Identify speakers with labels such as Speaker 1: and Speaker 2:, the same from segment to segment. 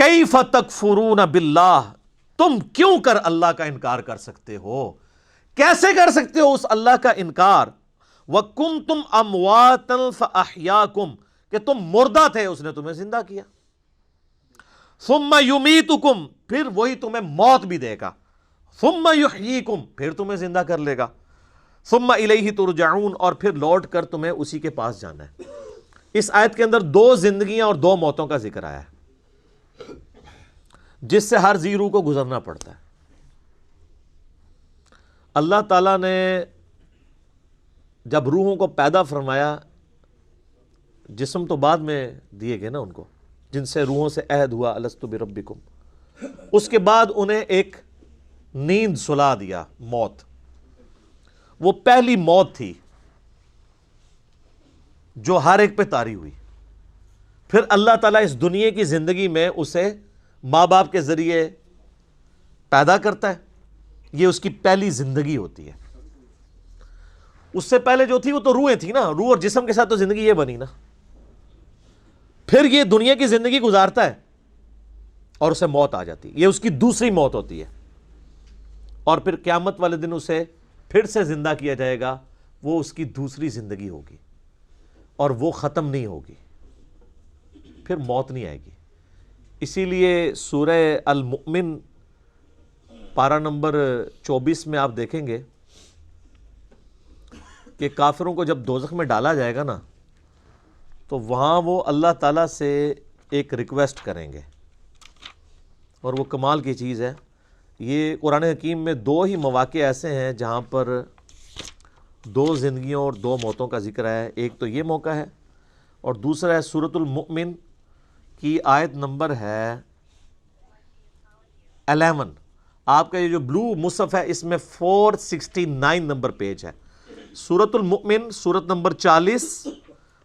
Speaker 1: کیف تکفرون باللہ، تم کیوں کر اللہ کا انکار کر سکتے ہو، کیسے کر سکتے ہو اس اللہ کا انکار؟ وَكُنْتُمْ أَمْوَاتًا فَأَحْيَاكُمْ، کہ تم مردہ تھے اس نے تمہیں زندہ کیا، ثُمَّ يُمِيتُكُمْ، پھر وہی تمہیں موت بھی دے گا، ثُمَّ يُحْيِيكُمْ، پھر تمہیں زندہ کر لے گا، ثُمَّ إِلَيْهِ تُرْجَعُونَ، اور پھر لوٹ کر تمہیں اسی کے پاس جانا ہے۔ اس آیت کے اندر دو زندگیاں اور دو موتوں کا ذکر آیا ہے جس سے ہر ذی روح کو گزرنا پڑتا ہے۔ اللہ تعالیٰ نے جب روحوں کو پیدا فرمایا، جسم تو بعد میں دیے گئے نا ان کو، جن سے روحوں سے عہد ہوا الستو بربکم، اس کے بعد انہیں ایک نیند سلا دیا، موت، وہ پہلی موت تھی جو ہر ایک پہ طاری ہوئی۔ پھر اللہ تعالیٰ اس دنیا کی زندگی میں اسے ماں باپ کے ذریعے پیدا کرتا ہے، یہ اس کی پہلی زندگی ہوتی ہے۔ اس سے پہلے جو تھی وہ تو روحیں تھی نا، روح اور جسم کے ساتھ تو زندگی یہ بنی نا۔ پھر یہ دنیا کی زندگی گزارتا ہے اور اسے موت آ جاتی ہے، یہ اس کی دوسری موت ہوتی ہے، اور پھر قیامت والے دن اسے پھر سے زندہ کیا جائے گا، وہ اس کی دوسری زندگی ہوگی اور وہ ختم نہیں ہوگی، پھر موت نہیں آئے گی۔ اسی لیے سورہ المؤمن پارہ نمبر 24 میں آپ دیکھیں گے کہ کافروں کو جب دوزخ میں ڈالا جائے گا نا، تو وہاں وہ اللہ تعالیٰ سے ایک ریکویسٹ کریں گے، اور وہ کمال کی چیز ہے۔ یہ قرآن حکیم میں دو ہی مواقع ایسے ہیں جہاں پر دو زندگیوں اور دو موتوں کا ذکر ہے، ایک تو یہ موقع ہے، اور دوسرا ہے سورۃ المؤمن کی آیت نمبر ہے 11۔ آپ کا یہ جو بلو مصحف ہے اس میں 469 نمبر پیج ہے، سورۃ المؤمن، سورت نمبر 40،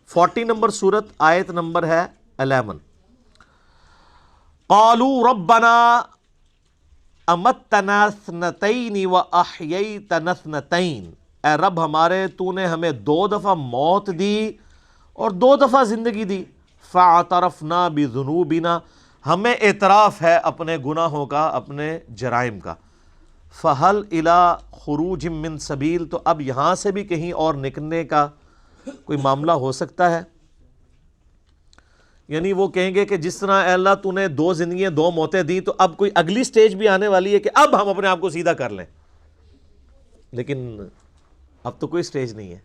Speaker 1: 40 نمبر سورت، آیت نمبر ہے 11۔ قالوا ربنا امتنا اثنتین واحییتنا اثنتین، اے رب ہمارے تو نے ہمیں دو دفعہ موت دی اور دو دفعہ زندگی دی، فاعترفنا بذنوبنا، ہمیں اعتراف ہے اپنے گناہوں کا، اپنے جرائم کا، فہل الی خروج من سبیل، تو اب یہاں سے بھی کہیں اور نکلنے کا کوئی معاملہ ہو سکتا ہے؟ یعنی وہ کہیں گے کہ جس طرح اے اللہ تو نے دو زندگیاں دو موتیں دی، تو اب کوئی اگلی سٹیج بھی آنے والی ہے کہ اب ہم اپنے آپ کو سیدھا کر لیں، لیکن اب تو کوئی سٹیج نہیں ہے۔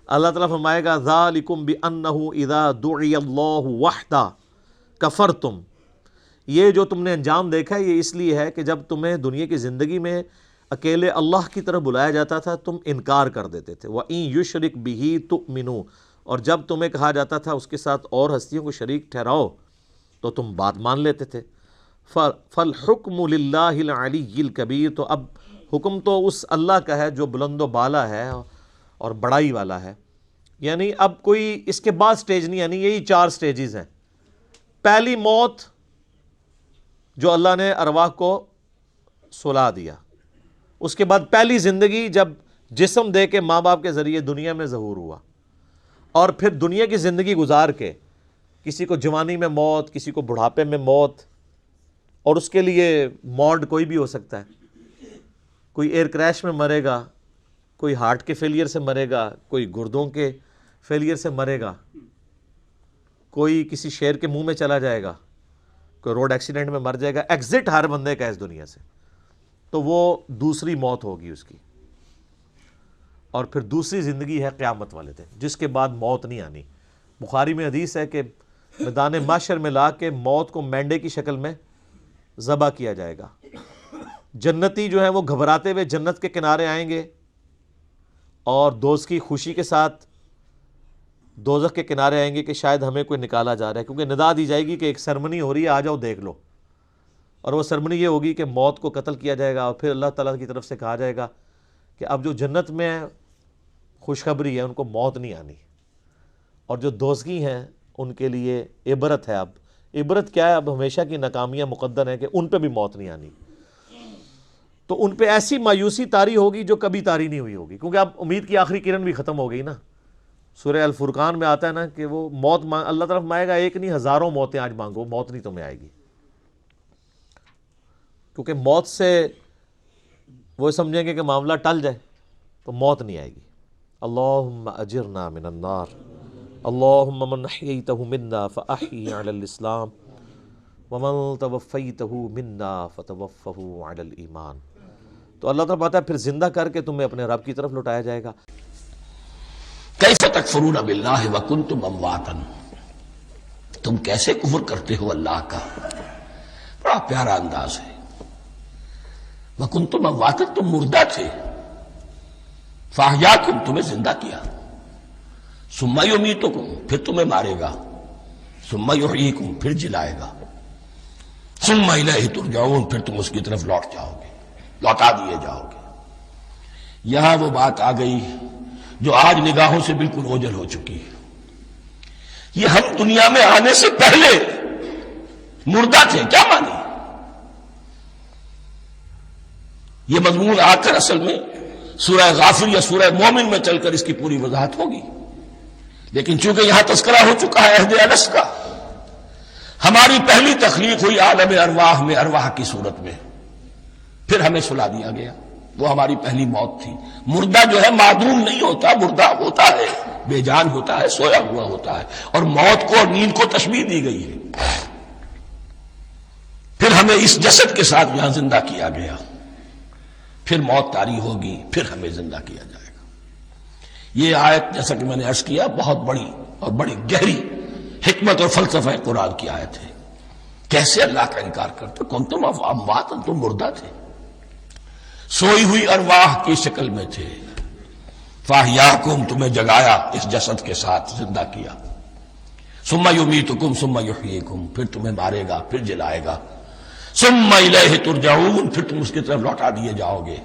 Speaker 1: اللہ تعالیٰ فرمائے گا ذالکم بانہ اذا دعی اللہ وحدہ کفرتم، یہ جو تم نے انجام دیکھا ہے یہ اس لیے ہے کہ جب تمہیں دنیا کی زندگی میں اکیلے اللہ کی طرف بلایا جاتا تھا تم انکار کر دیتے تھے، وَإِن يُشْرِكْ بِهِ تُؤْمِنُوا، اور جب تمہیں کہا جاتا تھا اس کے ساتھ اور ہستیوں کو شریک ٹھہراؤ تو تم بات مان لیتے تھے۔ فَالْحُكْمُ لِلَّهِ الْعَلِيِّ الْكَبِيرِ، تو اب حکم تو اس اللہ کا ہے جو بلند و بالا ہے اور بڑائی والا ہے۔ یعنی اب کوئی اس کے بعد سٹیج نہیں، یعنی یہی 4 سٹیجز ہیں۔ پہلی موت جو اللہ نے ارواح کو سلا دیا، اس کے بعد پہلی زندگی جب جسم دے کے ماں باپ کے ذریعے دنیا میں ظہور ہوا، اور پھر دنیا کی زندگی گزار کے کسی کو جوانی میں موت، کسی کو بڑھاپے میں موت، اور اس کے لیے موڈ کوئی بھی ہو سکتا ہے، کوئی ایئر کریش میں مرے گا، کوئی ہارٹ کے فیلئر سے مرے گا، کوئی گردوں کے فیلئر سے مرے گا، کوئی کسی شیر کے منہ میں چلا جائے گا، کوئی روڈ ایکسیڈنٹ میں مر جائے گا، ایگزٹ ہر بندے کا اس دنیا سے، تو وہ دوسری موت ہوگی اس کی۔ اور پھر دوسری زندگی ہے قیامت والے دن، جس کے بعد موت نہیں آنی۔ بخاری میں حدیث ہے کہ میدان محشر میں لا کے موت کو مینڈے کی شکل میں ذبح کیا جائے گا۔ جنتی جو ہیں وہ گھبراتے ہوئے جنت کے کنارے آئیں گے، اور دوست کی خوشی کے ساتھ دوزخ کے کنارے آئیں گے کہ شاید ہمیں کوئی نکالا جا رہا ہے، کیونکہ ندا دی جائے گی کہ ایک سرمنی ہو رہی ہے، آ جاؤ دیکھ لو، اور وہ سرمنی یہ ہوگی کہ موت کو قتل کیا جائے گا، اور پھر اللہ تعالیٰ کی طرف سے کہا جائے گا کہ اب جو جنت میں خوشخبری ہے ان کو موت نہیں آنی، اور جو دوزخی ہیں ان کے لیے عبرت ہے۔ اب عبرت کیا ہے؟ اب ہمیشہ کی ناکامیاں مقدر ہیں کہ ان پہ بھی موت نہیں آنی، تو ان پہ ایسی مایوسی طاری ہوگی جو کبھی طاری نہیں ہوئی ہوگی، کیونکہ اب امید کی آخری کرن بھی ختم ہو گئی نا۔ سورہ الفرقان میں آتا ہے نا کہ وہ موت اللہ طرف مانگے گا، ایک نہیں ہزاروں موتیں آج مانگو، موت نہیں تمہیں آئے گی۔ کیونکہ موت سے وہ سمجھیں گے کہ معاملہ ٹل جائے تو موت نہیں آئے گی. اللہم اجرنا من النار اللہم من احییتہ منا فاحیی علی الاسلام ومن توفیتہ منا فتوفہ علی الایمان. تو اللہ تعالیٰ بات ہے پھر زندہ کر کے تمہیں اپنے رب کی طرف لوٹایا جائے گا.
Speaker 2: کیف تکفرون باللہ وکنتم امواتا، تم کیسے کفر کرتے ہو اللہ کا. بڑا پیارا انداز ہے. وکنتم امواتا، تم مردہ تھے، فاحیاکم، تمہیں زندہ کیا، ثم یمیتکم، پھر تمہیں مارے گا، ثم یحییکم، پھر جلائے گا، ثم الیہ ترجعون، پھر تم اس کی طرف لوٹ جاؤ گے، لوٹا دیے جاؤ گے. یہاں وہ بات آ گئی جو آج نگاہوں سے بالکل اوجھل ہو چکی ہے. یہ ہم دنیا میں آنے سے پہلے مردہ تھے، کیا مانی؟ یہ مضمون آ کر اصل میں سورہ غافر یا سورہ مومن میں چل کر اس کی پوری وضاحت ہوگی. لیکن چونکہ یہاں تذکرہ ہو چکا ہے عہد انس کا، ہماری پہلی تخلیق ہوئی عالم ارواح میں، ارواح کی صورت میں، پھر ہمیں سلا دیا گیا. وہ ہماری پہلی موت تھی. مردہ جو ہے معدوم نہیں ہوتا، مردہ ہوتا ہے، بے جان ہوتا ہے، سویا ہوا ہوتا ہے. اور موت کو اور نیند کو تشبیہ دی گئی ہے. پھر ہمیں اس جسد کے ساتھ یہاں زندہ کیا گیا، پھر موت طاری ہوگی، پھر ہمیں زندہ کیا جائے گا. یہ آیت جیسا کہ میں نے عرض کیا بہت بڑی اور بڑی گہری حکمت اور فلسفہ قرآن کی آیت ہے. کیسے اللہ کا انکار کرتے؟ کنتم اموات، تم مردہ تھے، سوئی ہوئی ارواح کی شکل میں تھے. فاحیاکم، تمہیں جگایا اس جسد کے ساتھ، زندہ کیا. ثم یمیتکم ثم یحییکم، پھر تمہیں مارے گا، پھر جلائے گا. ثم الیہ ترجعون، پھر تم اس کی طرف لوٹا دیے جاؤ گے.